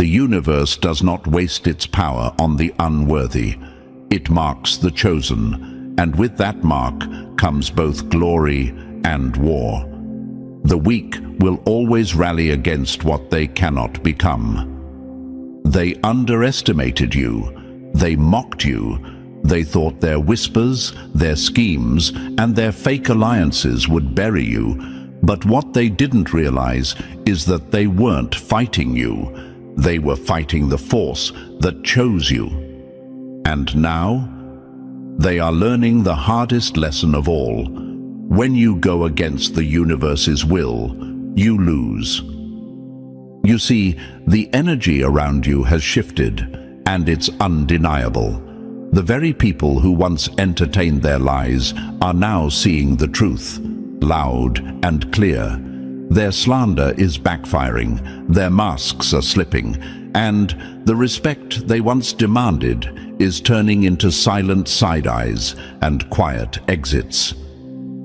The universe does not waste its power on the unworthy. It marks the chosen, and with that mark comes both glory and war. The weak will always rally against what they cannot become. They underestimated you. They mocked you. They thought their whispers, their schemes, and their fake alliances would bury you. But what they didn't realize is that they weren't fighting you. They were fighting the force that chose you. And now, they are learning the hardest lesson of all. When you go against the universe's will, you lose. You see, the energy around you has shifted, and it's undeniable. The very people who once entertained their lies are now seeing the truth, loud and clear. Their slander is backfiring, their masks are slipping, and the respect they once demanded is turning into silent side-eyes and quiet exits.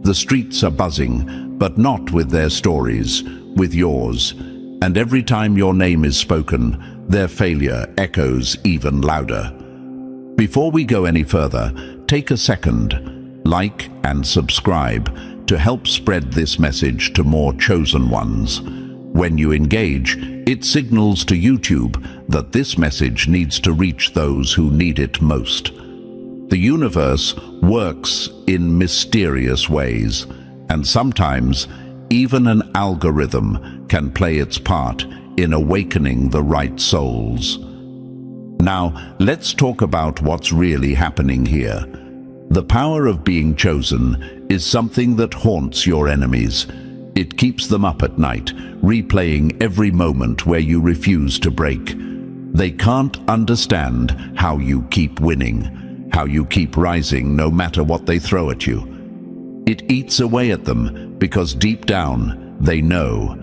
The streets are buzzing, but not with their stories, with yours. And every time your name is spoken, their failure echoes even louder. Before we go any further, take a second, like and subscribe to help spread this message to more chosen ones. When you engage, it signals to YouTube that this message needs to reach those who need it most. The universe works in mysterious ways, and sometimes even an algorithm can play its part in awakening the right souls. Now, let's talk about what's really happening here. The power of being chosen is something that haunts your enemies. It keeps them up at night, replaying every moment where you refuse to break. They can't understand how you keep winning, how you keep rising no matter what they throw at you. It eats away at them because deep down they know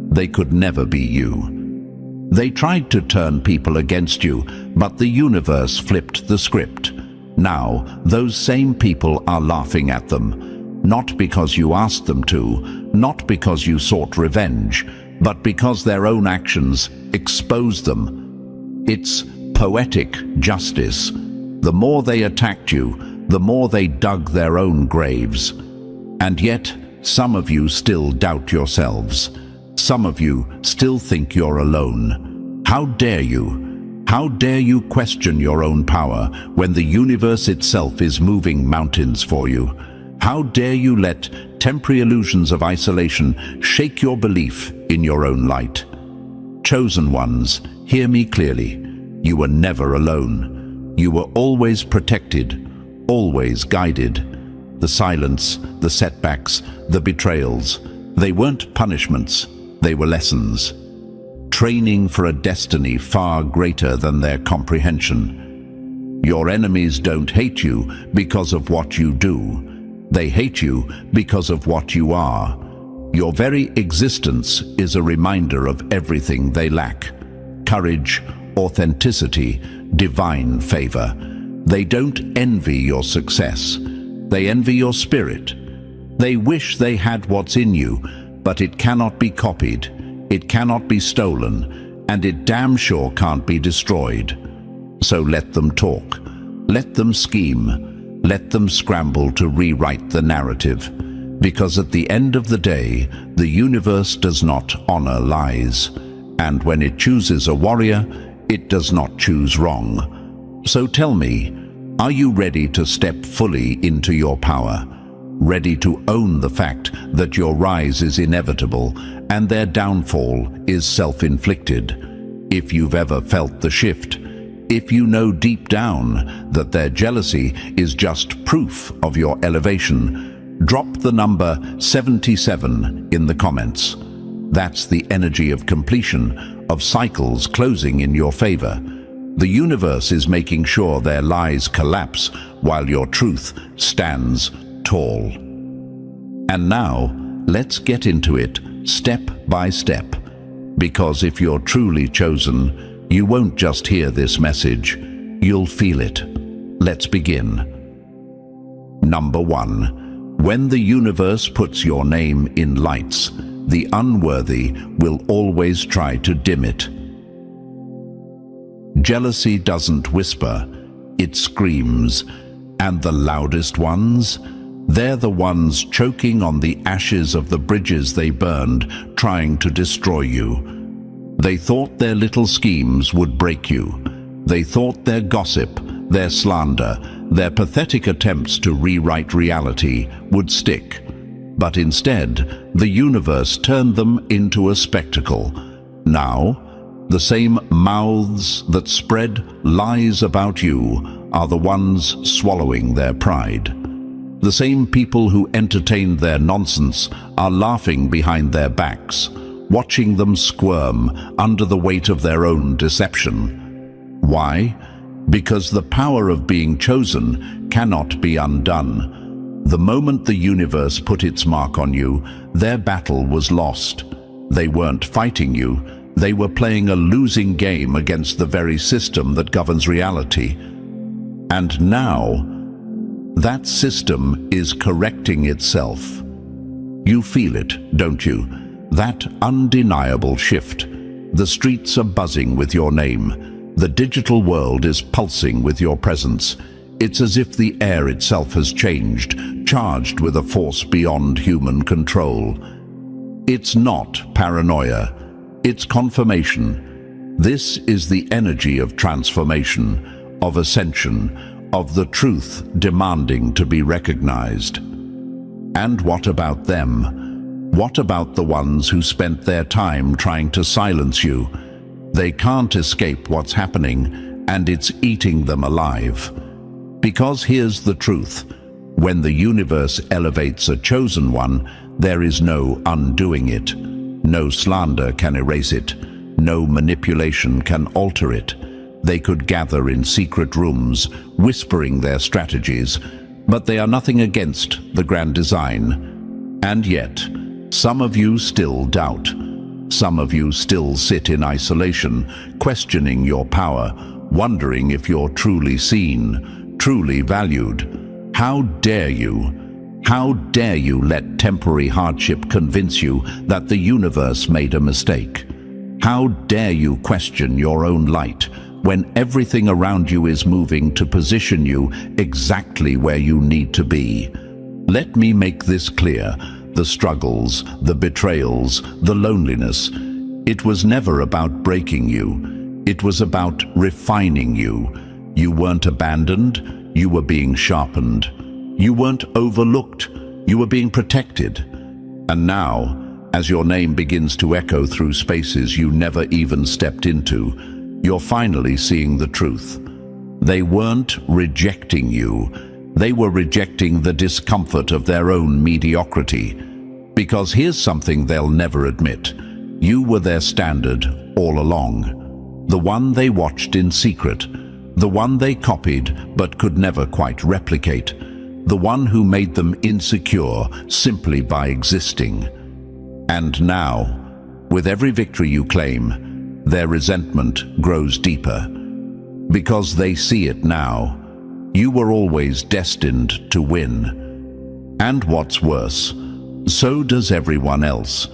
they could never be you. They tried to turn people against you, but the universe flipped the script. Now, those same people are laughing at them, not because you asked them to, not because you sought revenge, but because their own actions exposed them. It's poetic justice. The more they attacked you, the more they dug their own graves. And yet, some of you still doubt yourselves. Some of you still think you're alone. How dare you? How dare you question your own power when the universe itself is moving mountains for you? How dare you let temporary illusions of isolation shake your belief in your own light? Chosen ones, hear me clearly. You were never alone. You were always protected, always guided. The silence, the setbacks, the betrayals, they weren't punishments, they were lessons. Training for a destiny far greater than their comprehension. Your enemies don't hate you because of what you do. They hate you because of what you are. Your very existence is a reminder of everything they lack. Courage, authenticity, divine favor. They don't envy your success. They envy your spirit. They wish they had what's in you, but it cannot be copied. It cannot be stolen, and it damn sure can't be destroyed. So let them talk. Let them scheme. Let them scramble to rewrite the narrative. Because at the end of the day, the universe does not honor lies. And when it chooses a warrior, it does not choose wrong. So tell me, are you ready to step fully into your power? Ready to own the fact that your rise is inevitable and their downfall is self-inflicted? If you've ever felt the shift, if you know deep down that their jealousy is just proof of your elevation, drop the number 77 in the comments. That's the energy of completion, of cycles closing in your favor. The universe is making sure their lies collapse while your truth stands tall. And now, let's get into it, step by step. Because if you're truly chosen, you won't just hear this message, you'll feel it. Let's begin. Number 1. When the universe puts your name in lights, the unworthy will always try to dim it. Jealousy doesn't whisper, it screams. And the loudest ones? They're the ones choking on the ashes of the bridges they burned, trying to destroy you. They thought their little schemes would break you. They thought their gossip, their slander, their pathetic attempts to rewrite reality would stick. But instead, the universe turned them into a spectacle. Now, the same mouths that spread lies about you are the ones swallowing their pride. The same people who entertained their nonsense are laughing behind their backs, watching them squirm under the weight of their own deception. Why? Because the power of being chosen cannot be undone. The moment the universe put its mark on you, their battle was lost. They weren't fighting you, they were playing a losing game against the very system that governs reality. And now, that system is correcting itself. You feel it, don't you? That undeniable shift. The streets are buzzing with your name. The digital world is pulsing with your presence. It's as if the air itself has changed, charged with a force beyond human control. It's not paranoia. It's confirmation. This is the energy of transformation, of ascension, of the truth demanding to be recognized. And what about them? What about the ones who spent their time trying to silence you? They can't escape what's happening, and it's eating them alive. Because here's the truth. When the universe elevates a chosen one, there is no undoing it. No slander can erase it. No manipulation can alter it. They could gather in secret rooms, whispering their strategies, but they are nothing against the grand design. And yet, some of you still doubt. Some of you still sit in isolation, questioning your power, wondering if you're truly seen, truly valued. How dare you? How dare you let temporary hardship convince you that the universe made a mistake? How dare you question your own light when everything around you is moving to position you exactly where you need to be? Let me make this clear. The struggles, the betrayals, the loneliness. It was never about breaking you. It was about refining you. You weren't abandoned, you were being sharpened. You weren't overlooked, you were being protected. And now, as your name begins to echo through spaces you never even stepped into, you're finally seeing the truth. They weren't rejecting you. They were rejecting the discomfort of their own mediocrity. Because here's something they'll never admit. You were their standard all along. The one they watched in secret. The one they copied but could never quite replicate. The one who made them insecure simply by existing. And now, with every victory you claim, their resentment grows deeper. Because they see it now. You were always destined to win. And what's worse, so does everyone else.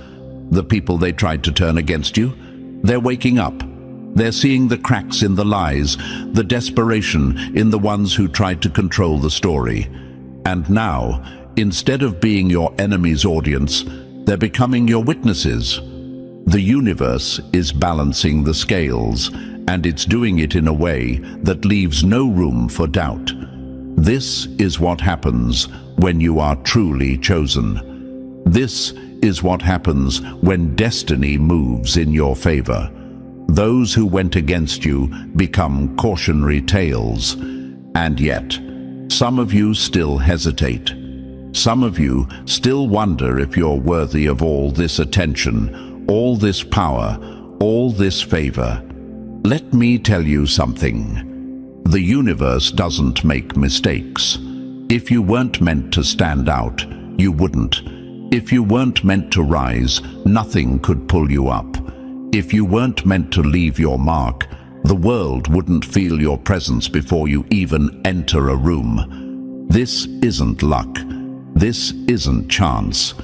The people they tried to turn against you, they're waking up. They're seeing the cracks in the lies, the desperation in the ones who tried to control the story. And now, instead of being your enemy's audience, they're becoming your witnesses. The universe is balancing the scales, and it's doing it in a way that leaves no room for doubt. This is what happens when you are truly chosen. This is what happens when destiny moves in your favor. Those who went against you become cautionary tales. And yet, some of you still hesitate. Some of you still wonder if you're worthy of all this attention, all this power, all this favor. Let me tell you something. The universe doesn't make mistakes. If you weren't meant to stand out, you wouldn't. If you weren't meant to rise, nothing could pull you up. If you weren't meant to leave your mark, the world wouldn't feel your presence before you even enter a room. This isn't luck. This isn't chance.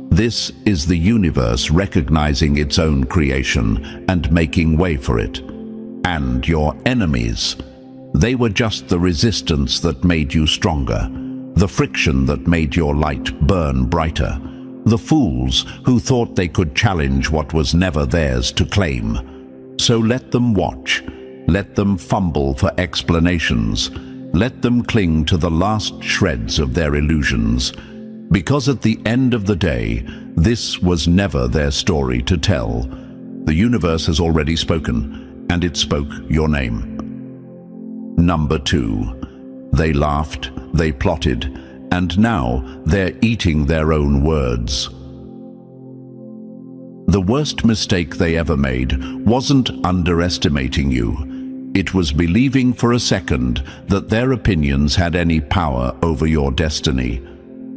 This is the universe recognizing its own creation and making way for it. and your enemies. They were just the resistance that made you stronger, the friction that made your light burn brighter, the fools who thought they could challenge what was never theirs to claim. So let them watch, let them fumble for explanations, let them cling to the last shreds of their illusions, because at the end of the day, this was never their story to tell. The universe has already spoken, and it spoke your name. Number 2. They laughed, they plotted, and now they're eating their own words. The worst mistake they ever made wasn't underestimating you. It was believing for a second that their opinions had any power over your destiny.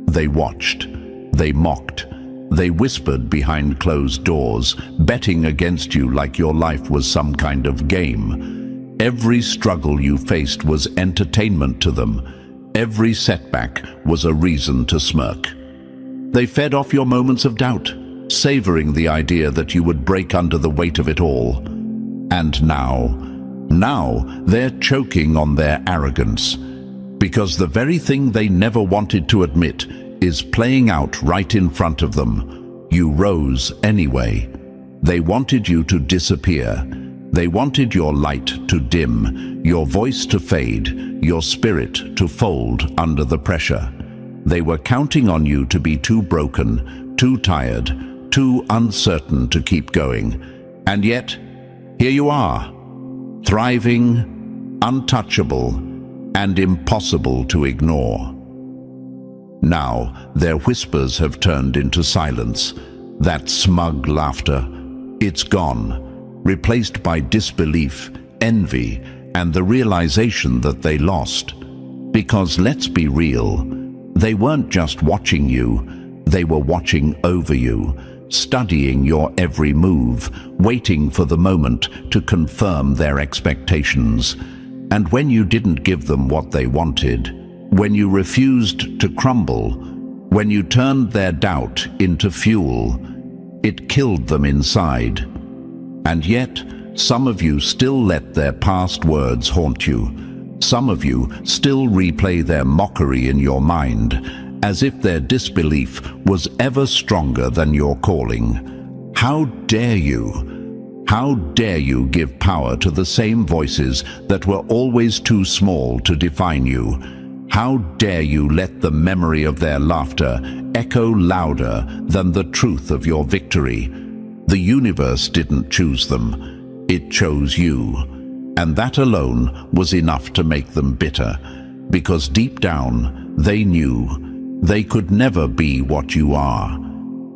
They watched, they mocked, they whispered behind closed doors, betting against you like your life was some kind of game. Every struggle you faced was entertainment to them. Every setback was a reason to smirk. They fed off your moments of doubt, savoring the idea that you would break under the weight of it all. And now they're choking on their arrogance, because the very thing they never wanted to admit is playing out right in front of them. You rose anyway. They wanted you to disappear. They wanted your light to dim, your voice to fade, your spirit to fold under the pressure. They were counting on you to be too broken, too tired, too uncertain to keep going. And yet, here you are, thriving, untouchable, and impossible to ignore. Now, their whispers have turned into silence. That smug laughter, it's gone, replaced by disbelief, envy, and the realization that they lost. Because let's be real, they weren't just watching you, they were watching over you, studying your every move, waiting for the moment to confirm their expectations. And when you didn't give them what they wanted, when you refused to crumble, when you turned their doubt into fuel, it killed them inside. And yet, some of you still let their past words haunt you. Some of you still replay their mockery in your mind, as if their disbelief was ever stronger than your calling. How dare you? How dare you give power to the same voices that were always too small to define you? How dare you let the memory of their laughter echo louder than the truth of your victory? The universe didn't choose them. It chose you. And that alone was enough to make them bitter, because deep down they knew they could never be what you are.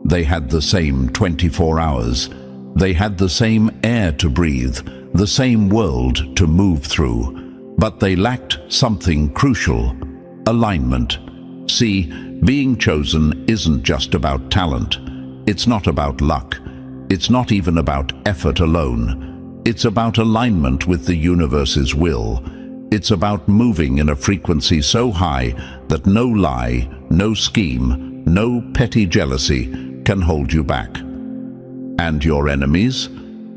They had the same 24 hours. They had the same air to breathe, the same world to move through. But they lacked something crucial: alignment. See, being chosen isn't just about talent. It's not about luck. It's not even about effort alone. It's about alignment with the universe's will. It's about moving in a frequency so high that no lie, no scheme, no petty jealousy can hold you back. And your enemies?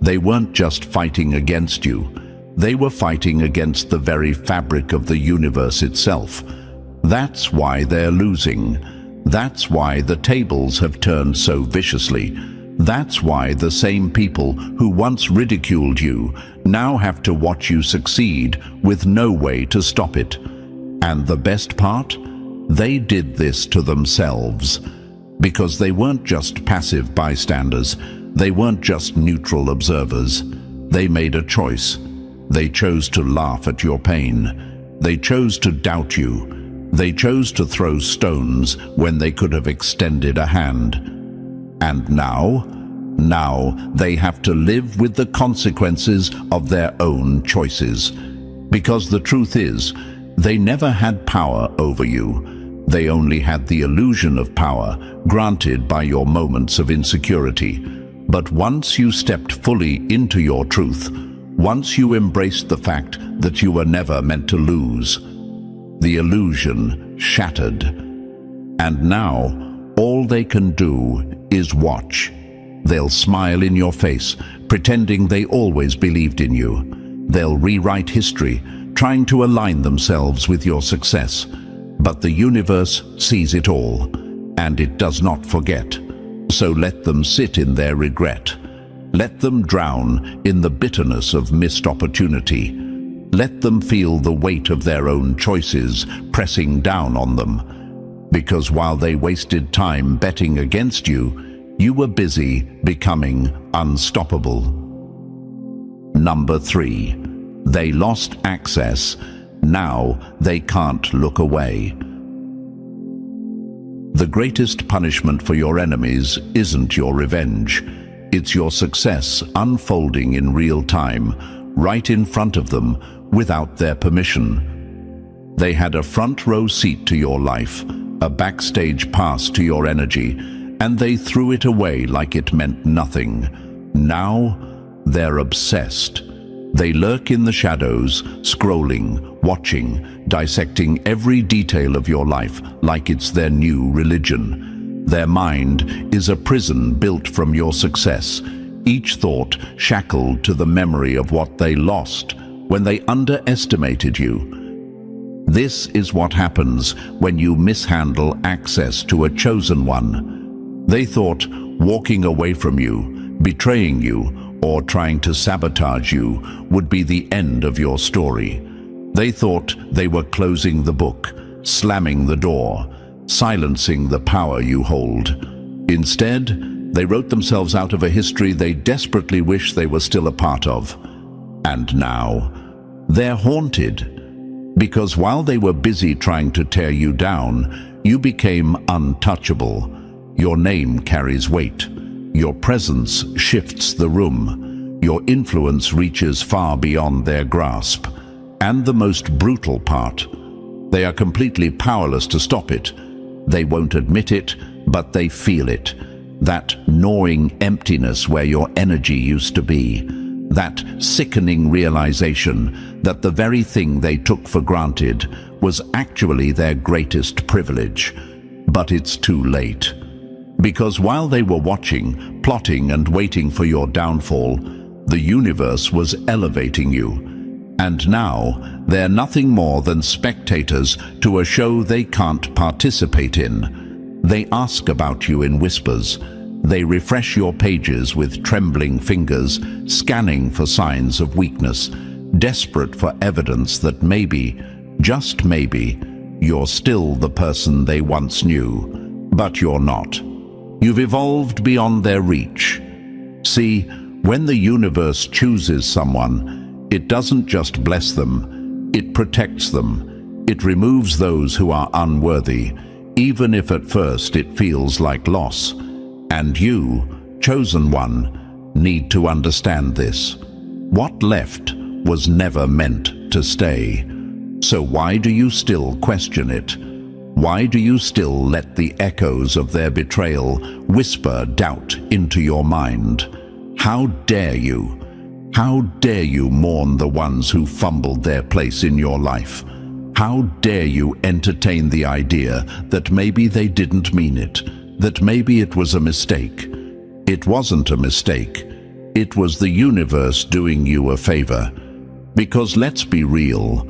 They weren't just fighting against you. They were fighting against the very fabric of the universe itself. That's why they're losing. That's why the tables have turned so viciously. That's why the same people who once ridiculed you now have to watch you succeed with no way to stop it. And the best part? They did this to themselves. Because they weren't just passive bystanders. They weren't just neutral observers. They made a choice. They chose to laugh at your pain. They chose to doubt you. They chose to throw stones when they could have extended a hand. And now they have to live with the consequences of their own choices. Because the truth is, they never had power over you. They only had the illusion of power granted by your moments of insecurity. But once you stepped fully into your truth, once you embraced the fact that you were never meant to lose, the illusion shattered. And now, all they can do is watch. They'll smile in your face, pretending they always believed in you. They'll rewrite history, trying to align themselves with your success. But the universe sees it all, and it does not forget. So let them sit in their regret. Let them drown in the bitterness of missed opportunity. Let them feel the weight of their own choices pressing down on them. Because while they wasted time betting against you, you were busy becoming unstoppable. Number 3. They lost access. Now they can't look away. The greatest punishment for your enemies isn't your revenge. It's your success unfolding in real time, right in front of them, without their permission. They had a front row seat to your life, a backstage pass to your energy, and they threw it away like it meant nothing. Now, they're obsessed. They lurk in the shadows, scrolling, watching, dissecting every detail of your life like it's their new religion. Their mind is a prison built from your success, each thought shackled to the memory of what they lost when they underestimated you. This is what happens when you mishandle access to a chosen one. They thought walking away from you, betraying you, or trying to sabotage you would be the end of your story. They thought they were closing the book, slamming the door, silencing the power you hold. Instead, they wrote themselves out of a history they desperately wish they were still a part of. And now, they're haunted. Because while they were busy trying to tear you down, you became untouchable. Your name carries weight. Your presence shifts the room. Your influence reaches far beyond their grasp. And the most brutal part, they are completely powerless to stop it. They won't admit it, but they feel it. That gnawing emptiness where your energy used to be. That sickening realization that the very thing they took for granted was actually their greatest privilege. But it's too late. Because while they were watching, plotting and waiting for your downfall, the universe was elevating you. And now, they're nothing more than spectators to a show they can't participate in. They ask about you in whispers. They refresh your pages with trembling fingers, scanning for signs of weakness, desperate for evidence that maybe, just maybe, you're still the person they once knew. But you're not. You've evolved beyond their reach. See, when the universe chooses someone, it doesn't just bless them, it protects them. It removes those who are unworthy, even if at first it feels like loss. And you, chosen one, need to understand this. What left was never meant to stay. So why do you still question it? Why do you still let the echoes of their betrayal whisper doubt into your mind? How dare you? How dare you mourn the ones who fumbled their place in your life? How dare you entertain the idea that maybe they didn't mean it, that maybe it was a mistake? It wasn't a mistake. It was the universe doing you a favor. Because let's be real,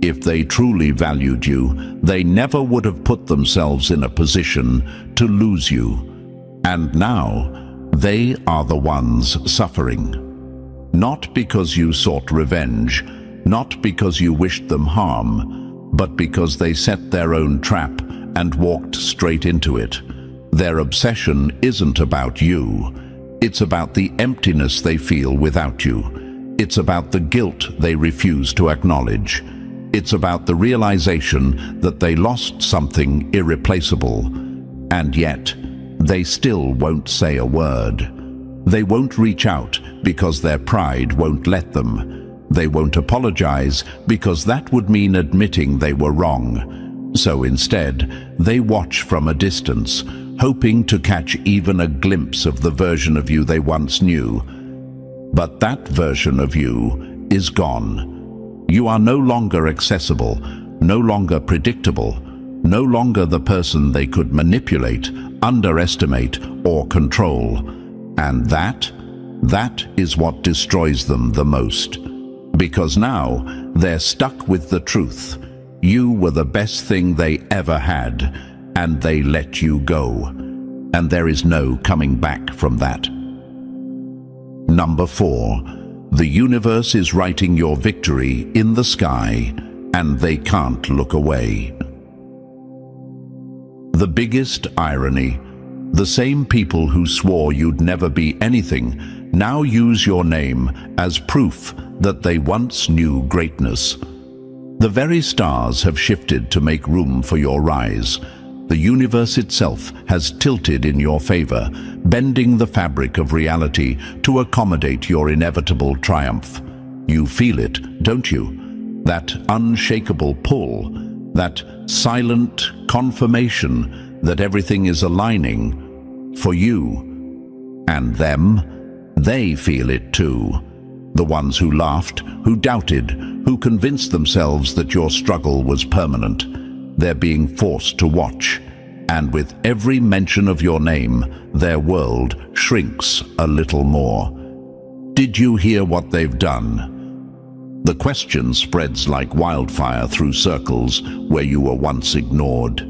if they truly valued you, they never would have put themselves in a position to lose you. And now, they are the ones suffering. Not because you sought revenge, not because you wished them harm, but because they set their own trap and walked straight into it. Their obsession isn't about you. It's about the emptiness they feel without you. It's about the guilt they refuse to acknowledge. It's about the realization that they lost something irreplaceable. And yet, they still won't say a word. They won't reach out because their pride won't let them. They won't apologize because that would mean admitting they were wrong. So instead, they watch from a distance, hoping to catch even a glimpse of the version of you they once knew. But that version of you is gone. You are no longer accessible, no longer predictable, no longer the person they could manipulate, underestimate, or control. And that is what destroys them the most. because now they're stuck with the truth. You were the best thing they ever had, and they let you go. And there is no coming back from that. Number 4. The universe is writing your victory in the sky, and they can't look away. The biggest irony: the same people who swore you'd never be anything now use your name as proof that they once knew greatness. The very stars have shifted to make room for your rise. The universe itself has tilted in your favor, bending the fabric of reality to accommodate your inevitable triumph. You feel it, don't you? That unshakable pull, that silent confirmation that everything is aligning for you. And them, they feel it too. The ones who laughed, who doubted, who convinced themselves that your struggle was permanent. They're being forced to watch, and with every mention of your name, their world shrinks a little more. Did you hear what they've done? The question spreads like wildfire through circles where you were once ignored.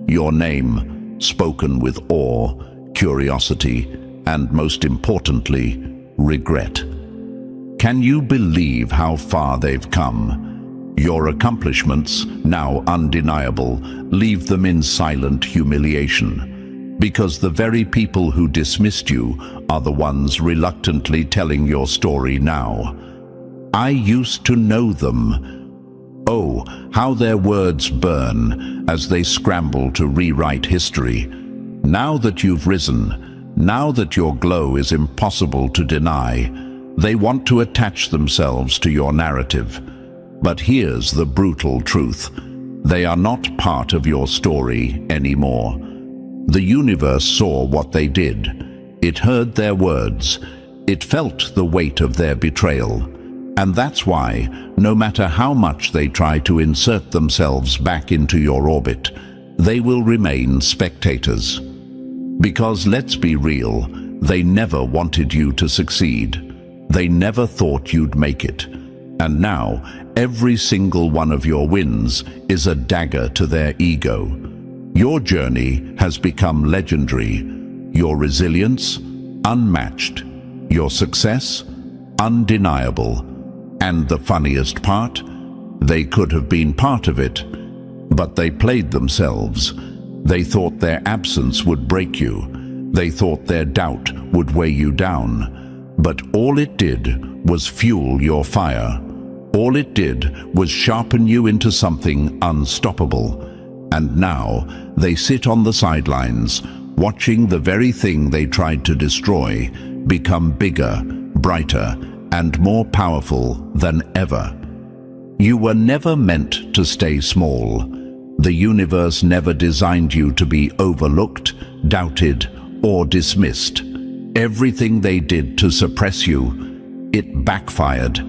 Your name, spoken with awe, curiosity, and most importantly, regret. Can you believe how far they've come? Your accomplishments, now undeniable, leave them in silent humiliation, because the very people who dismissed you are the ones reluctantly telling your story now. I used to know them. Oh, how their words burn as they scramble to rewrite history. Now that you've risen, now that your glow is impossible to deny, they want to attach themselves to your narrative. But here's the brutal truth: they are not part of your story anymore. The universe saw what they did. It heard their words. It felt the weight of their betrayal. And that's why, no matter how much they try to insert themselves back into your orbit, they will remain spectators. Because let's be real, they never wanted you to succeed. They never thought you'd make it. And now, every single one of your wins is a dagger to their ego. Your journey has become legendary. Your resilience, unmatched. Your success, undeniable. And the funniest part? They could have been part of it, but they played themselves. They thought their absence would break you. They thought their doubt would weigh you down. But all it did was fuel your fire. All it did was sharpen you into something unstoppable. And now they sit on the sidelines, watching the very thing they tried to destroy become bigger, brighter, and more powerful than ever. You were never meant to stay small. The universe never designed you to be overlooked, doubted, or dismissed. Everything they did to suppress you, it backfired.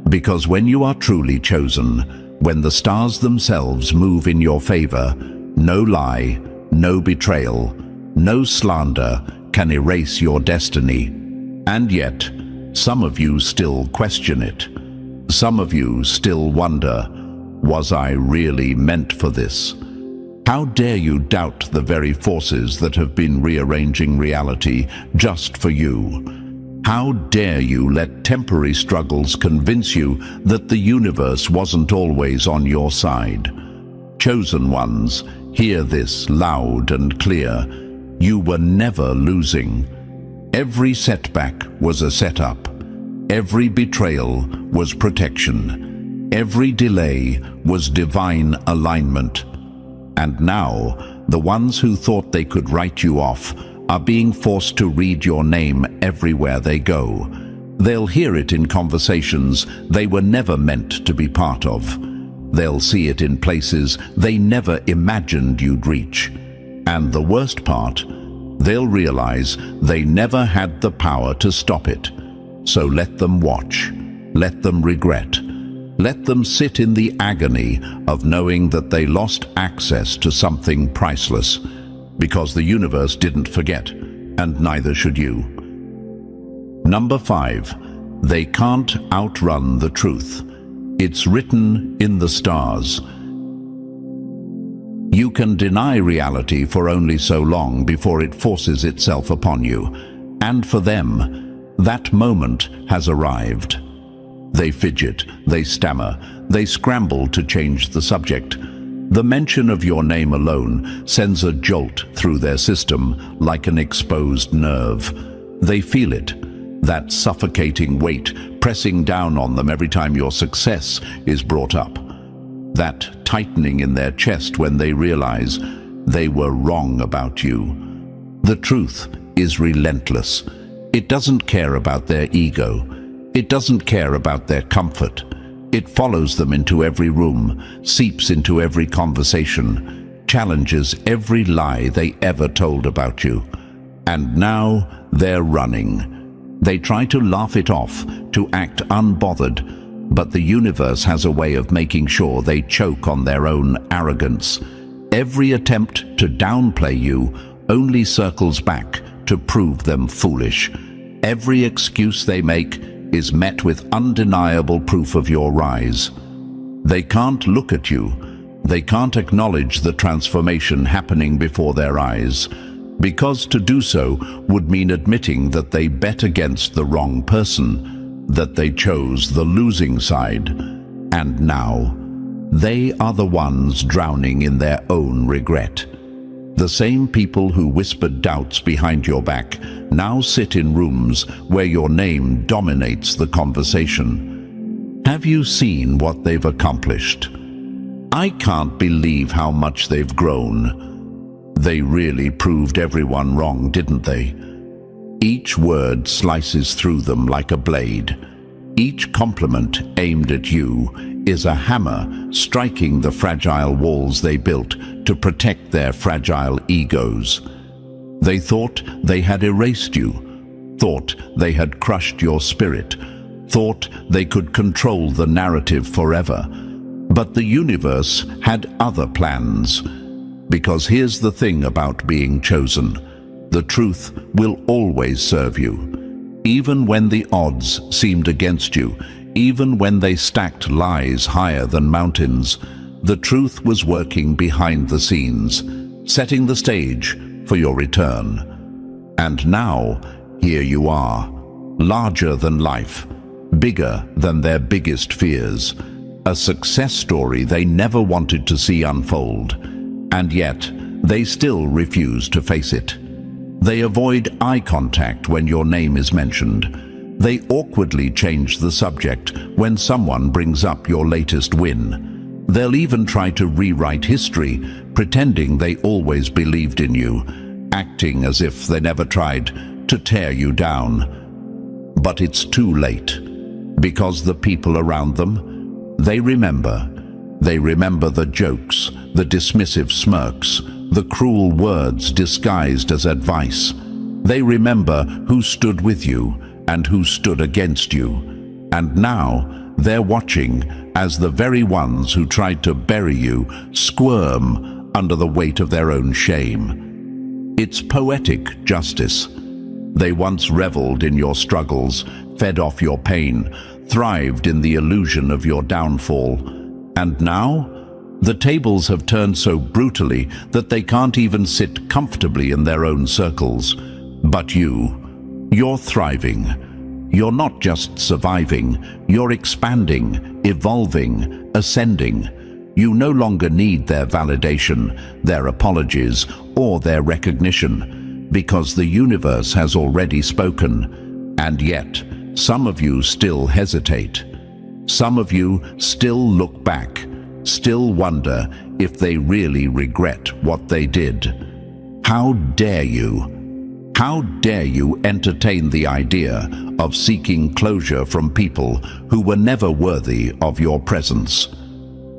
Because when you are truly chosen, when the stars themselves move in your favor, no lie, no betrayal, no slander can erase your destiny. And yet, some of you still question it. Some of you still wonder, was I really meant for this? How dare you doubt the very forces that have been rearranging reality just for you? How dare you let temporary struggles convince you that the universe wasn't always on your side? Chosen ones, hear this loud and clear. You were never losing. Every setback was a setup. Every betrayal was protection. Every delay was divine alignment. And now, the ones who thought they could write you off are being forced to read your name everywhere they go. They'll hear it in conversations they were never meant to be part of. They'll see it in places they never imagined you'd reach. And the worst part, they'll realize they never had the power to stop it. So let them watch. Let them regret. Let them sit in the agony of knowing that they lost access to something priceless, because the universe didn't forget, and neither should you. Number 5, they can't outrun the truth. It's written in the stars. You can deny reality for only so long before it forces itself upon you. And for them, that moment has arrived. They fidget, they stammer, they scramble to change the subject. The mention of your name alone sends a jolt through their system like an exposed nerve. They feel it, that suffocating weight pressing down on them every time your success is brought up. That tightening in their chest when they realize they were wrong about you. The truth is relentless. It doesn't care about their ego. It doesn't care about their comfort. It follows them into every room, seeps into every conversation, challenges every lie they ever told about you. And now they're running. They try to laugh it off, to act unbothered, but the universe has a way of making sure they choke on their own arrogance. Every attempt to downplay you only circles back to prove them foolish. Every excuse they make is met with undeniable proof of your rise. They can't look at you. They can't acknowledge the transformation happening before their eyes, because to do so would mean admitting that they bet against the wrong person, that they chose the losing side. And now, they are the ones drowning in their own regret. The same people who whispered doubts behind your back now sit in rooms where your name dominates the conversation. Have you seen what they've accomplished? I can't believe how much they've grown. They really proved everyone wrong, didn't they? Each word slices through them like a blade. Each compliment aimed at you is a hammer striking the fragile walls they built to protect their fragile egos. They thought they had erased you, thought they had crushed your spirit, thought they could control the narrative forever. But the universe had other plans. Because here's the thing about being chosen: the truth will always serve you. Even when the odds seemed against you, even when they stacked lies higher than mountains, the truth was working behind the scenes, setting the stage for your return. And now, here you are, larger than life, bigger than their biggest fears, a success story they never wanted to see unfold. And yet, they still refuse to face it. They avoid eye contact when your name is mentioned. They awkwardly change the subject when someone brings up your latest win. They'll even try to rewrite history, pretending they always believed in you, acting as if they never tried to tear you down. But it's too late, because the people around them, they remember. They remember the jokes, the dismissive smirks, the cruel words disguised as advice. They remember who stood with you and who stood against you. And now they're watching as the very ones who tried to bury you squirm under the weight of their own shame. It's poetic justice. They once reveled in your struggles, fed off your pain, thrived in the illusion of your downfall. And now, the tables have turned so brutally that they can't even sit comfortably in their own circles. But you're thriving. You're not just surviving, you're expanding, evolving, ascending. You no longer need their validation, their apologies, or their recognition, because the universe has already spoken. And yet, some of you still hesitate. Some of you still look back, still wonder if they really regret what they did. How dare you? How dare you entertain the idea of seeking closure from people who were never worthy of your presence?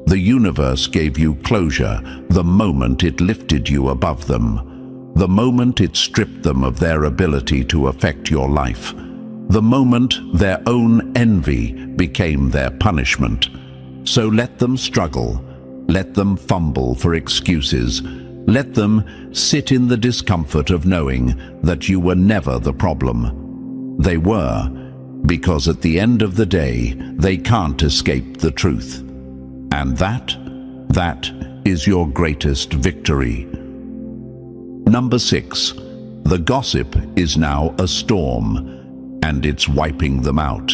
The universe gave you closure the moment it lifted you above them, the moment it stripped them of their ability to affect your life, the moment their own envy became their punishment. So let them struggle, let them fumble for excuses, let them sit in the discomfort of knowing that you were never the problem. They were, because at the end of the day, they can't escape the truth. And that is your greatest victory. Number 6. The gossip is now a storm, and it's wiping them out.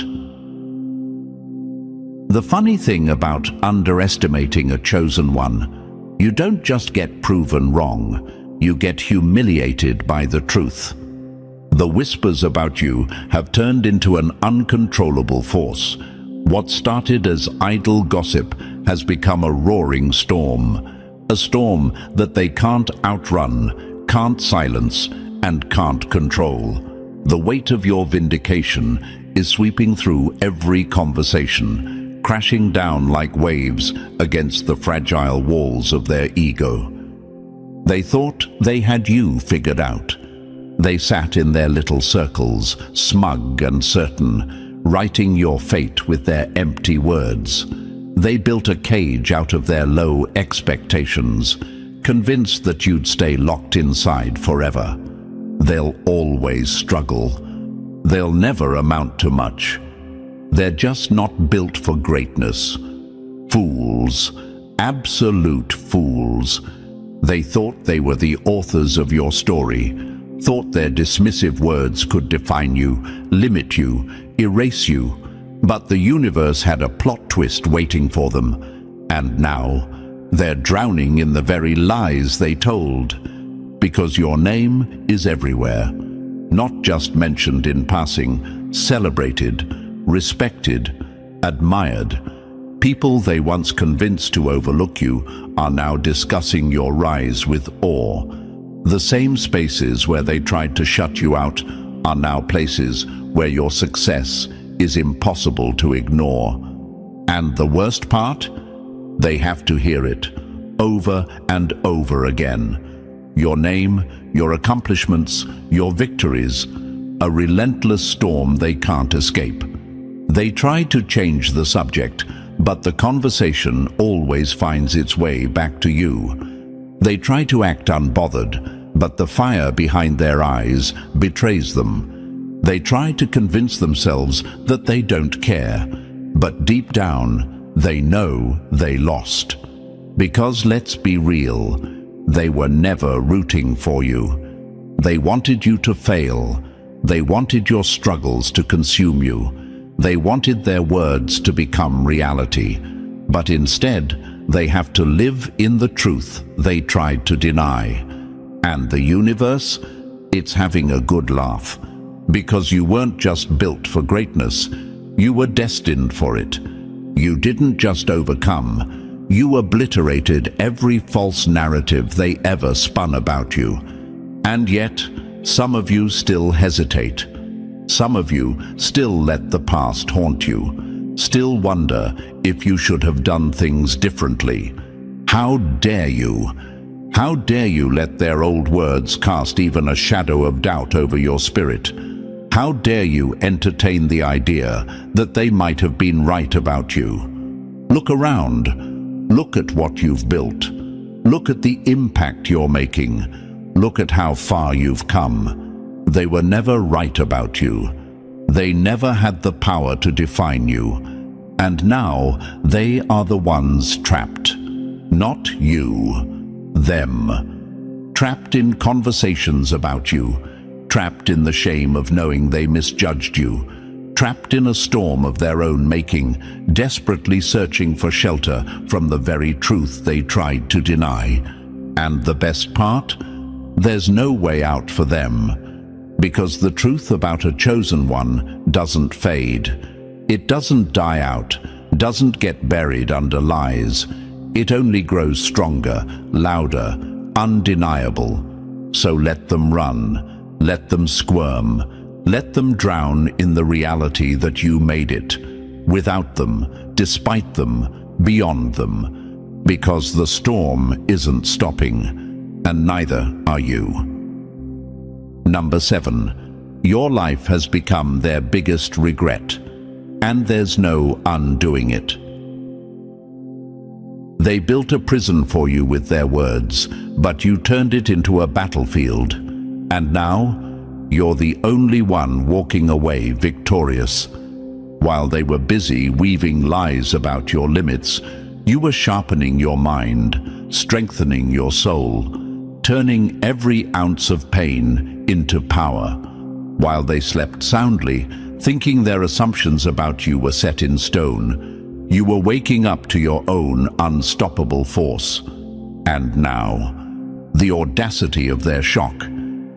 The funny thing about underestimating a chosen one, you don't just get proven wrong, you get humiliated by the truth. The whispers about you have turned into an uncontrollable force. What started as idle gossip has become a roaring storm. A storm that they can't outrun, can't silence, and can't control. The weight of your vindication is sweeping through every conversation, crashing down like waves against the fragile walls of their ego. They thought they had you figured out. They sat in their little circles, smug and certain, writing your fate with their empty words. They built a cage out of their low expectations, convinced that you'd stay locked inside forever. They'll always struggle. They'll never amount to much. They're just not built for greatness. Fools. Absolute fools. They thought they were the authors of your story, thought their dismissive words could define you, limit you, erase you. But the universe had a plot twist waiting for them, and now they're drowning in the very lies they told. Because your name is everywhere, not just mentioned in passing, celebrated, respected, admired. People they once convinced to overlook you are now discussing your rise with awe. The same spaces where they tried to shut you out are now places where your success is impossible to ignore. And the worst part? They have to hear it, over and over again. Your name, your accomplishments, your victories, a relentless storm they can't escape. They try to change the subject, but the conversation always finds its way back to you. They try to act unbothered, but the fire behind their eyes betrays them. They try to convince themselves that they don't care, but deep down, they know they lost. Because let's be real, they were never rooting for you. They wanted you to fail. They wanted your struggles to consume you. They wanted their words to become reality. But instead, they have to live in the truth they tried to deny. And the universe, it's having a good laugh. Because you weren't just built for greatness, you were destined for it. You didn't just overcome, you obliterated every false narrative they ever spun about you. And yet, some of you still hesitate. Some of you still let the past haunt you, still wonder if you should have done things differently. How dare you? How dare you let their old words cast even a shadow of doubt over your spirit? How dare you entertain the idea that they might have been right about you? Look around. Look at what you've built. Look at the impact you're making. Look at how far you've come. They were never right about you. They never had the power to define you. And now they are the ones trapped. Not you, them. Trapped in conversations about you. Trapped in the shame of knowing they misjudged you. Trapped in a storm of their own making, desperately searching for shelter from the very truth they tried to deny. And the best part? There's no way out for them. Because the truth about a chosen one doesn't fade. It doesn't die out, doesn't get buried under lies. It only grows stronger, louder, undeniable. So let them run. Let them squirm. Let them drown in the reality that you made it. Without them, despite them, beyond them. Because the storm isn't stopping, and neither are you. Number 7. Your life has become their biggest regret, and there's no undoing it. They built a prison for you with their words, but you turned it into a battlefield. And now, you're the only one walking away victorious. While they were busy weaving lies about your limits, you were sharpening your mind, strengthening your soul, turning every ounce of pain into power. While they slept soundly, thinking their assumptions about you were set in stone, you were waking up to your own unstoppable force. And now, the audacity of their shock,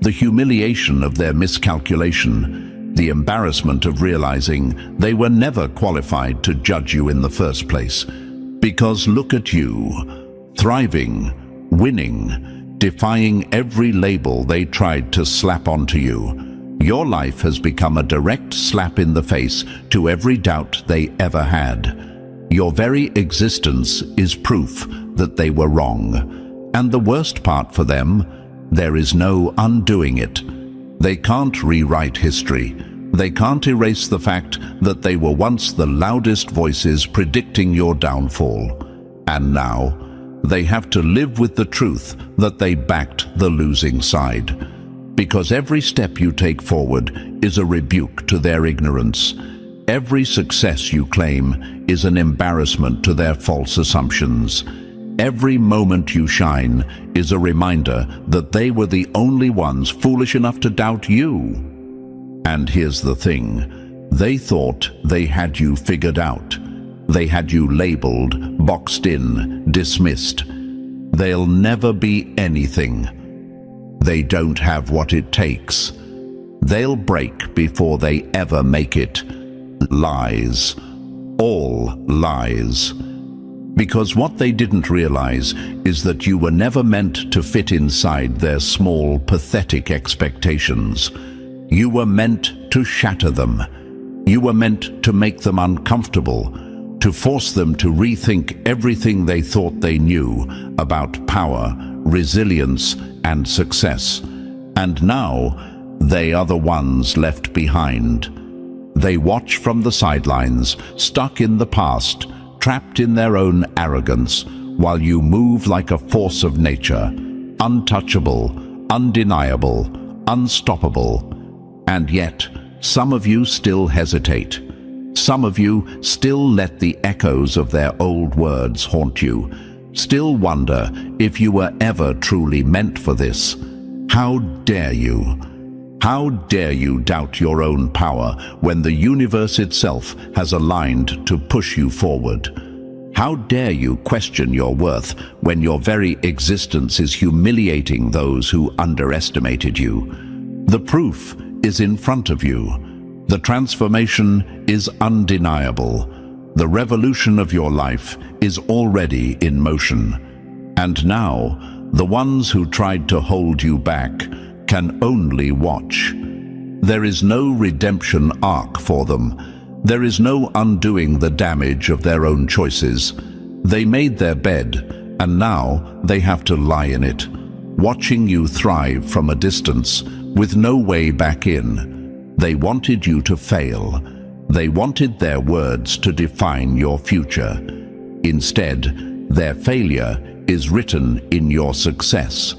the humiliation of their miscalculation, the embarrassment of realizing they were never qualified to judge you in the first place. Because look at you, thriving, winning, defying every label they tried to slap onto you. Your life has become a direct slap in the face to every doubt they ever had. Your very existence is proof that they were wrong. And the worst part for them, there is no undoing it. They can't rewrite history. They can't erase the fact that they were once the loudest voices predicting your downfall. And now, they have to live with the truth that they backed the losing side. Because every step you take forward is a rebuke to their ignorance. Every success you claim is an embarrassment to their false assumptions. Every moment you shine is a reminder that they were the only ones foolish enough to doubt you. And here's the thing, they thought they had you figured out. They had you labeled, boxed in, dismissed. They'll never be anything. They don't have what it takes. They'll break before they ever make it. Lies. All lies. Because what they didn't realize is that you were never meant to fit inside their small, pathetic expectations. You were meant to shatter them. You were meant to make them uncomfortable, to force them to rethink everything they thought they knew about power, resilience, and success. And now, they are the ones left behind. They watch from the sidelines, stuck in the past, trapped in their own arrogance, while you move like a force of nature, untouchable, undeniable, unstoppable. And yet, some of you still hesitate. Some of you still let the echoes of their old words haunt you, still wonder if you were ever truly meant for this. How dare you? How dare you doubt your own power when the universe itself has aligned to push you forward? How dare you question your worth when your very existence is humiliating those who underestimated you? The proof is in front of you. The transformation is undeniable. The revolution of your life is already in motion. And now, the ones who tried to hold you back can only watch. There is no redemption arc for them. There is no undoing the damage of their own choices. They made their bed, and now they have to lie in it, watching you thrive from a distance with no way back in. They wanted you to fail. They wanted their words to define your future. Instead, their failure is written in your success.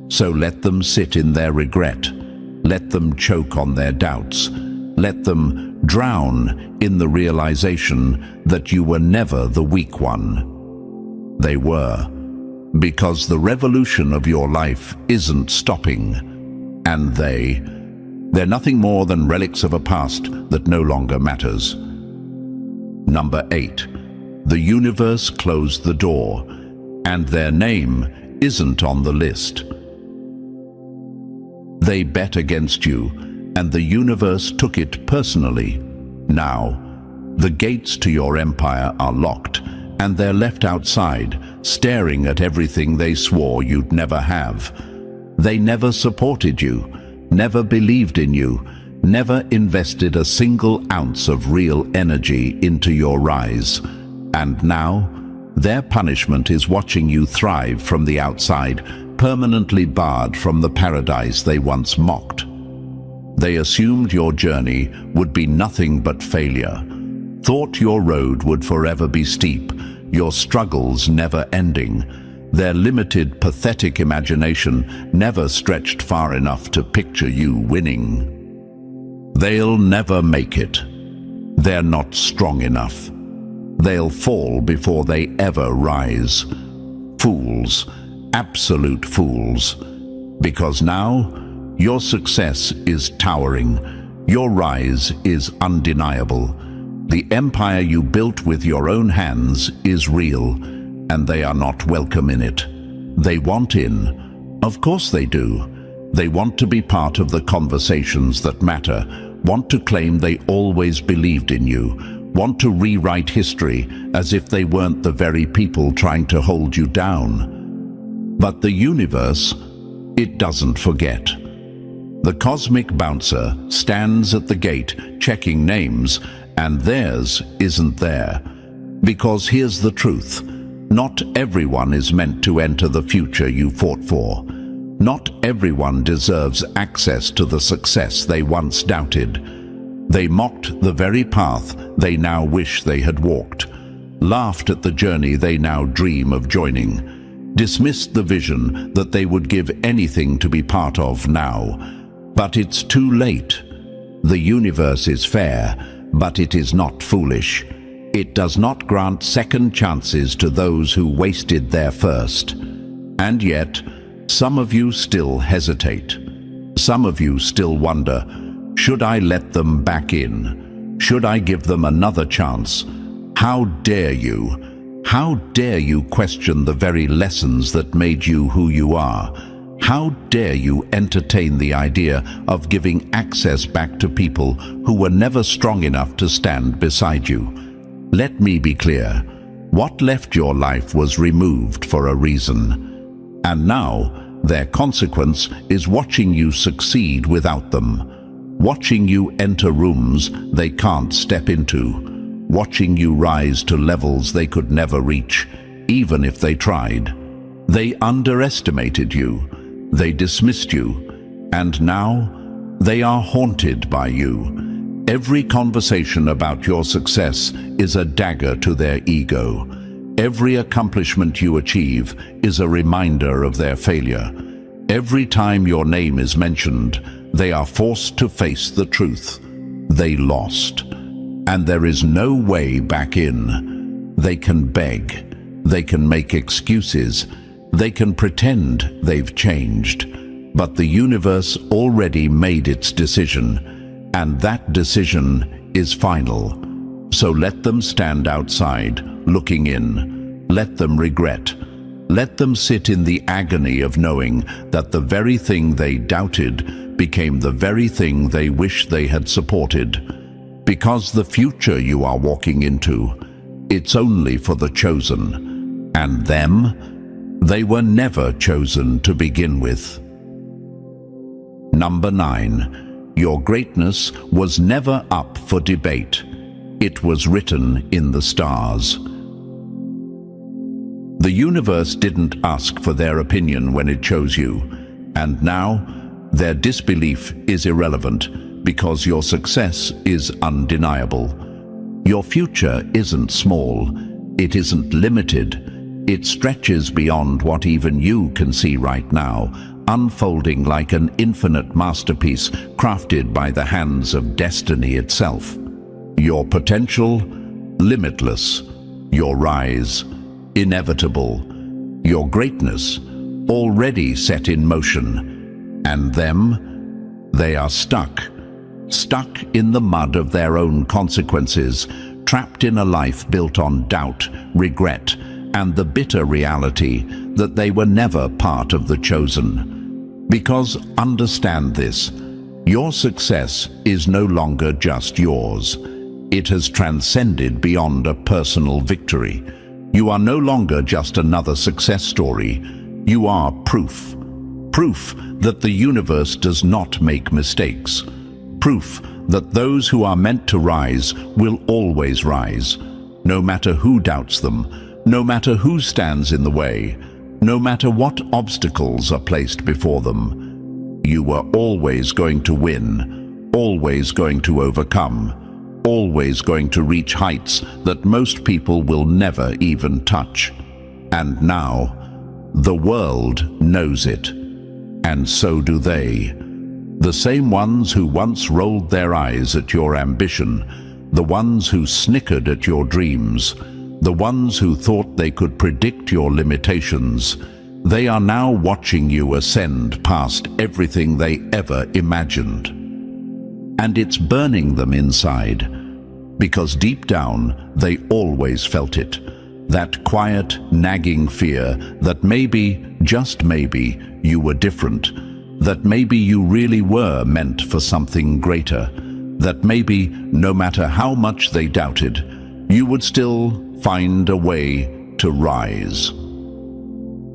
So let them sit in their regret. Let them choke on their doubts. Let them drown in the realization that you were never the weak one. They were, because the revolution of your life isn't stopping. And they're nothing more than relics of a past that no longer matters. Number 8. The universe closed the door, and their name isn't on the list. They bet against you, and the universe took it personally. Now, the gates to your empire are locked, and they're left outside, staring at everything they swore you'd never have. They never supported you, never believed in you, never invested a single ounce of real energy into your rise. And now, their punishment is watching you thrive from the outside, permanently barred from the paradise they once mocked. They assumed your journey would be nothing but failure, thought your road would forever be steep, your struggles never ending. Their limited, pathetic imagination never stretched far enough to picture you winning. They'll never make it. They're not strong enough. They'll fall before they ever rise. Fools, absolute fools. Because now, your success is towering. Your rise is undeniable. The empire you built with your own hands is real, and they are not welcome in it. They want in. Of course they do. They want to be part of the conversations that matter, want to claim they always believed in you, want to rewrite history as if they weren't the very people trying to hold you down. But the universe, it doesn't forget. The cosmic bouncer stands at the gate checking names, and theirs isn't there. Because here's the truth. Not everyone is meant to enter the future you fought for. Not everyone deserves access to the success they once doubted. They mocked the very path they now wish they had walked, laughed at the journey they now dream of joining, dismissed the vision that they would give anything to be part of now. But it's too late. The universe is fair, but it is not foolish. It does not grant second chances to those who wasted their first. And yet, some of you still hesitate. Some of you still wonder, should I let them back in? Should I give them another chance? How dare you? How dare you question the very lessons that made you who you are? How dare you entertain the idea of giving access back to people who were never strong enough to stand beside you? Let me be clear. What left your life was removed for a reason. And now, their consequence is watching you succeed without them. Watching you enter rooms they can't step into. Watching you rise to levels they could never reach, even if they tried. They underestimated you. They dismissed you, and now they are haunted by you. Every conversation about your success is a dagger to their ego. Every accomplishment you achieve is a reminder of their failure. Every time your name is mentioned, they are forced to face the truth. They lost, and there is no way back in. They can beg, they can make excuses, they can pretend they've changed, but the universe already made its decision, and that decision is final. So let them stand outside, looking in. Let them regret. Let them sit in the agony of knowing that the very thing they doubted became the very thing they wish they had supported. Because the future you are walking into, it's only for the chosen. And them? They were never chosen to begin with. Number 9. Your greatness was never up for debate. It was written in the stars. The universe didn't ask for their opinion when it chose you, and now their disbelief is irrelevant because your success is undeniable. Your future isn't small, it isn't limited. It stretches beyond what even you can see right now, unfolding like an infinite masterpiece crafted by the hands of destiny itself. Your potential, limitless. Your rise, inevitable. Your greatness, already set in motion. And them, they are stuck in the mud of their own consequences, trapped in a life built on doubt, regret, and the bitter reality that they were never part of the chosen. Because understand this, your success is no longer just yours. It has transcended beyond a personal victory. You are no longer just another success story. You are proof. Proof that the universe does not make mistakes. Proof that those who are meant to rise will always rise, no matter who doubts them, no matter who stands in the way, no matter what obstacles are placed before them. You were always going to win, always going to overcome, always going to reach heights that most people will never even touch. And now, The world knows it, and so do they. The same ones who once rolled their eyes at your ambition, the ones who snickered at your dreams, the ones who thought they could predict your limitations, they are now watching you ascend past everything they ever imagined. And it's burning them inside, because deep down they always felt it. That quiet, nagging fear that maybe, just maybe, you were different, that maybe you really were meant for something greater, that maybe, no matter how much they doubted, you would still find a way to rise.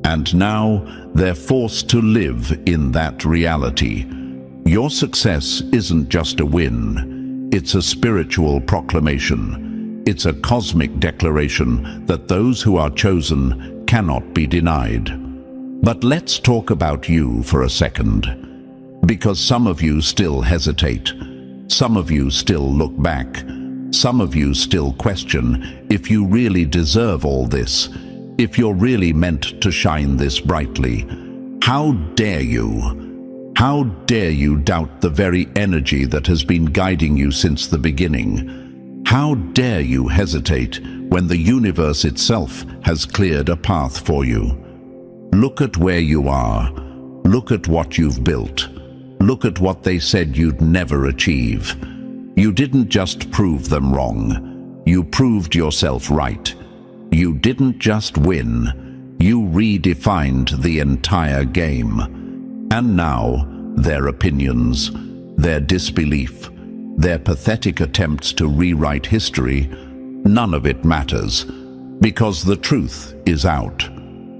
And now they're forced to live in that reality. Your success isn't just a win, it's a spiritual proclamation. It's a cosmic declaration that those who are chosen cannot be denied. But let's talk about you for a second, because some of you still hesitate. Some of you still look back. Some of you still question if you really deserve all this, if you're really meant to shine this brightly. How dare you? How dare you doubt the very energy that has been guiding you since the beginning? How dare you hesitate when the universe itself has cleared a path for you? Look at where you are. Look at what you've built. Look at what they said you'd never achieve. You didn't just prove them wrong. You proved yourself right. You didn't just win. You redefined the entire game. And now, their opinions, their disbelief, their pathetic attempts to rewrite history, none of it matters, because the truth is out.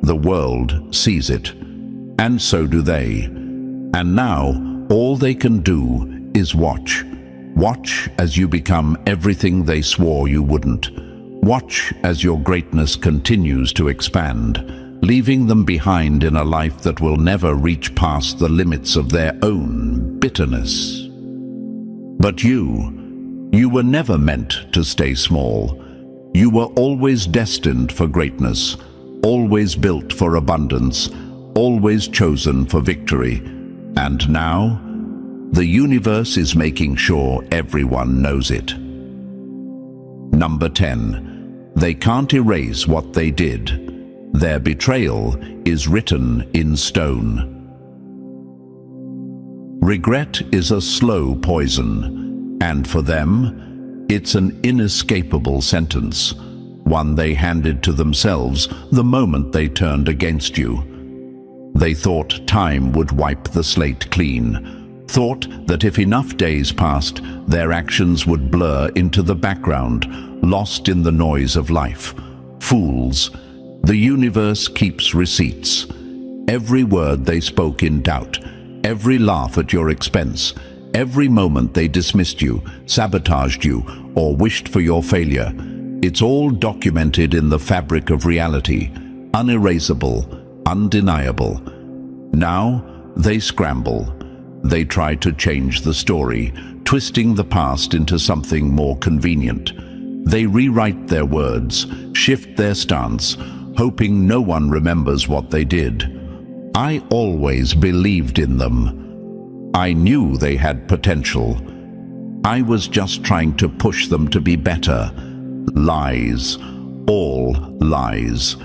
The world sees it, and so do they. And now, all they can do is watch. Watch as you become everything they swore you wouldn't. Watch as your greatness continues to expand, leaving them behind in a life that will never reach past the limits of their own bitterness. But you were never meant to stay small. You were always destined for greatness, always built for abundance, always chosen for victory. And now, the universe is making sure everyone knows it. Number 10. They can't erase what they did. Their betrayal is written in stone. Regret is a slow poison, and for them, it's an inescapable sentence, one they handed to themselves the moment they turned against you. They thought time would wipe the slate clean, thought that if enough days passed, their actions would blur into the background, lost in the noise of life. Fools. The universe keeps receipts. Every word they spoke in doubt, every laugh at your expense, every moment they dismissed you, sabotaged you, or wished for your failure, it's all documented in the fabric of reality, unerasable, undeniable. Now they scramble. They try to change the story, twisting the past into something more convenient. They rewrite their words, shift their stance, hoping no one remembers what they did. I always believed in them. I knew they had potential. I was just trying to push them to be better. Lies. All lies.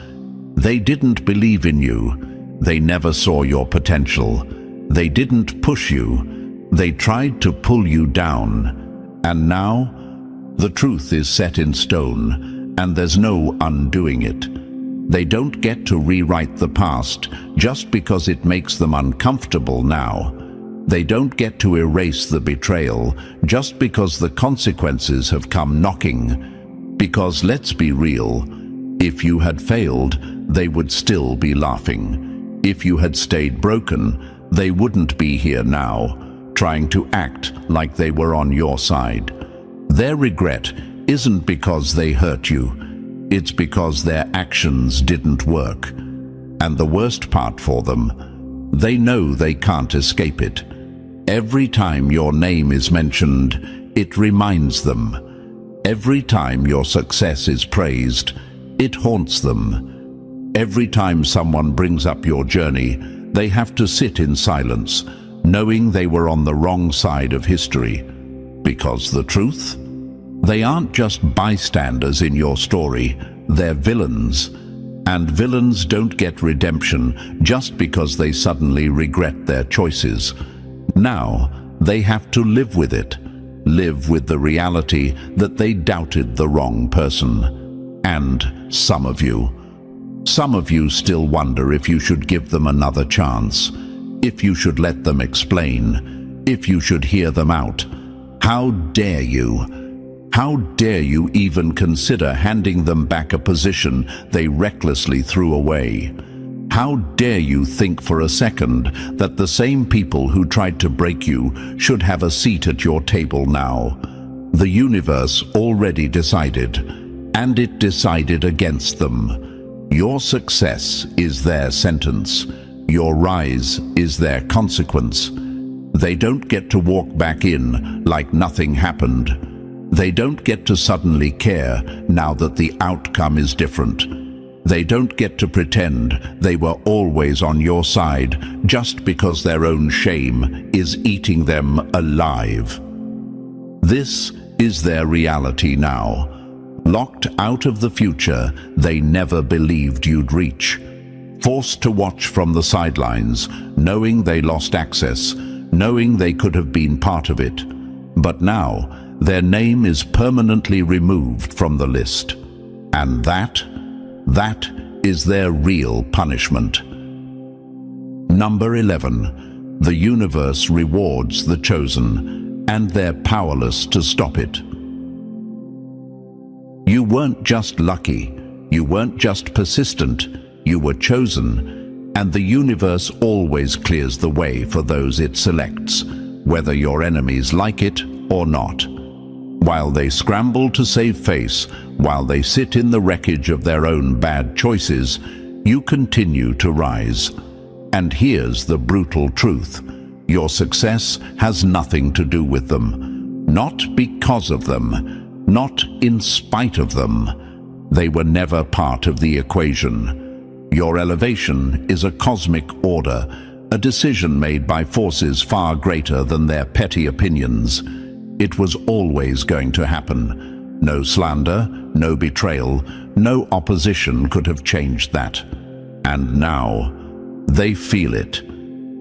They didn't believe in you. They never saw your potential. They didn't push you. They tried to pull you down. And now, the truth is set in stone, and there's no undoing it. They don't get to rewrite the past just because it makes them uncomfortable now. They don't get to erase the betrayal just because the consequences have come knocking. Because let's be real, if you had failed, they would still be laughing. If you had stayed broken, they wouldn't be here now, trying to act like they were on your side. Their regret isn't because they hurt you. It's because their actions didn't work. And the worst part for them, they know they can't escape it. Every time your name is mentioned, it reminds them. Every time your success is praised, it haunts them. Every time someone brings up your journey, they have to sit in silence, knowing they were on the wrong side of history. Because the truth? They aren't just bystanders in your story, they're villains. And villains don't get redemption just because they suddenly regret their choices. Now, they have to live with it. Live with the reality that they doubted the wrong person. And some of you still wonder if you should give them another chance, if you should let them explain, if you should hear them out. How dare you? How dare you even consider handing them back a position they recklessly threw away? How dare you think for a second that the same people who tried to break you should have a seat at your table now? The universe already decided, and it decided against them. Your success is their sentence. Your rise is their consequence. They don't get to walk back in like nothing happened. They don't get to suddenly care now that the outcome is different. They don't get to pretend they were always on your side just because their own shame is eating them alive. This is their reality now. Locked out of the future they never believed you'd reach. Forced to watch from the sidelines, knowing they lost access, knowing they could have been part of it. But now, their name is permanently removed from the list. And that is their real punishment. Number 11. The universe rewards the chosen, and they're powerless to stop it. You weren't just lucky, you weren't just persistent, you were chosen, and the universe always clears the way for those it selects, whether your enemies like it or not. While they scramble to save face, while they sit in the wreckage of their own bad choices, you continue to rise. And here's the brutal truth. Your success has nothing to do with them. Not because of them, not in spite of them. They were never part of the equation. Your elevation is a cosmic order, a decision made by forces far greater than their petty opinions. It was always going to happen. No slander, no betrayal, no opposition could have changed that. And now, they feel it.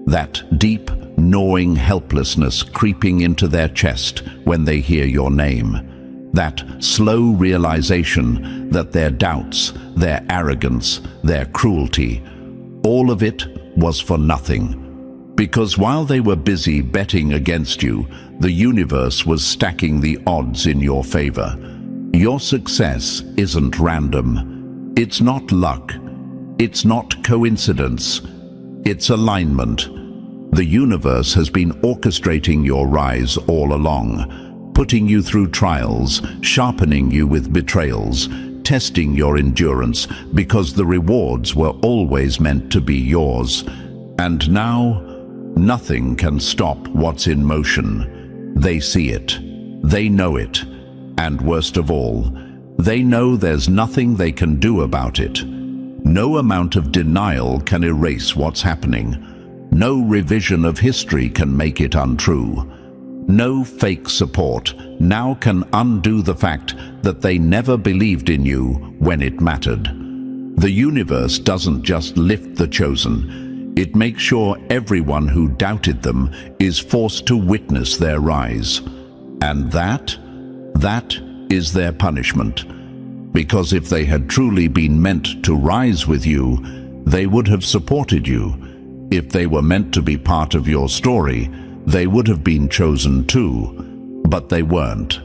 That deep, gnawing helplessness creeping into their chest when they hear your name. That slow realization that their doubts, their arrogance, their cruelty, all of it was for nothing. Because while they were busy betting against you, the universe was stacking the odds in your favor. Your success isn't random. It's not luck. It's not coincidence. It's alignment. The universe has been orchestrating your rise all along, putting you through trials, sharpening you with betrayals, testing your endurance, because the rewards were always meant to be yours. And now, nothing can stop what's in motion. They see it. They know it. And worst of all, they know there's nothing they can do about it. No amount of denial can erase what's happening. No revision of history can make it untrue. No fake support now can undo the fact that they never believed in you when it mattered. The universe doesn't just lift the chosen. It makes sure everyone who doubted them is forced to witness their rise. And that is their punishment. Because if they had truly been meant to rise with you, they would have supported you. If they were meant to be part of your story, they would have been chosen too. But they weren't,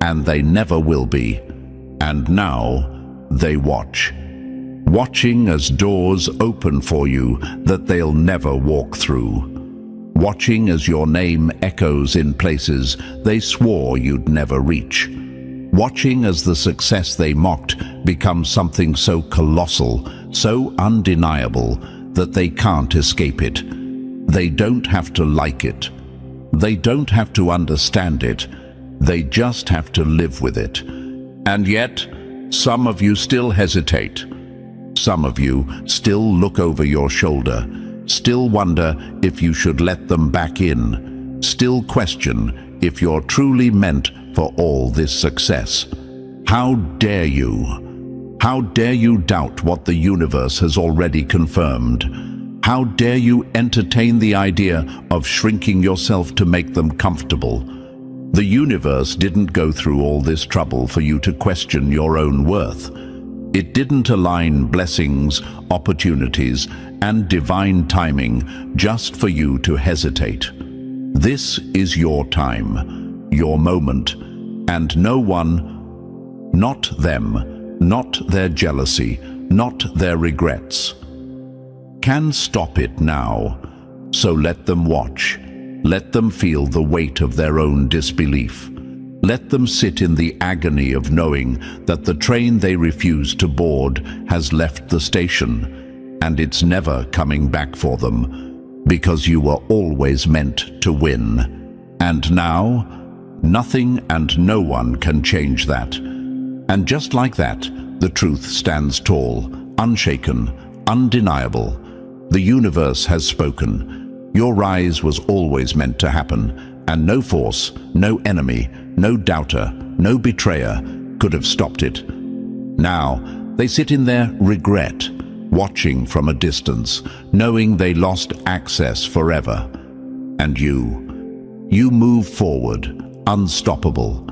and they never will be. And now, they watch. Watching as doors open for you that they'll never walk through. Watching as your name echoes in places they swore you'd never reach. Watching as the success they mocked becomes something so colossal, so undeniable, that they can't escape it. They don't have to like it. They don't have to understand it. They just have to live with it. And yet, some of you still hesitate. some of you still look over your shoulder, still wonder if you should let them back in, still question if you're truly meant for all this success. How dare you? How dare you doubt what the universe has already confirmed? How dare you entertain the idea of shrinking yourself to make them comfortable? The universe didn't go through all this trouble for you to question your own worth. It didn't align blessings, opportunities, and divine timing just for you to hesitate. This is your time, your moment, and no one, not them, not their jealousy, not their regrets, can stop it now. So let them watch. Let them feel the weight of their own disbelief. Let them sit in the agony of knowing that the train they refuse to board has left the station, and it's never coming back for them, because you were always meant to win. And now, nothing and no one can change that. And just like that, the truth stands tall, unshaken, undeniable. The universe has spoken. Your rise was always meant to happen, and no force, no enemy, no doubter, no betrayer could have stopped it. Now, they sit in their regret, watching from a distance, knowing they lost access forever. And you move forward, unstoppable.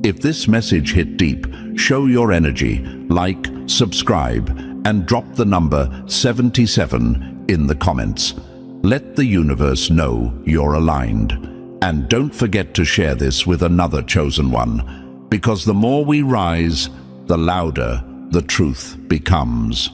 If this message hit deep, show your energy, like, subscribe, and drop the number 77 in the comments. Let the universe know you're aligned. And don't forget to share this with another chosen one, because the more we rise, the louder the truth becomes.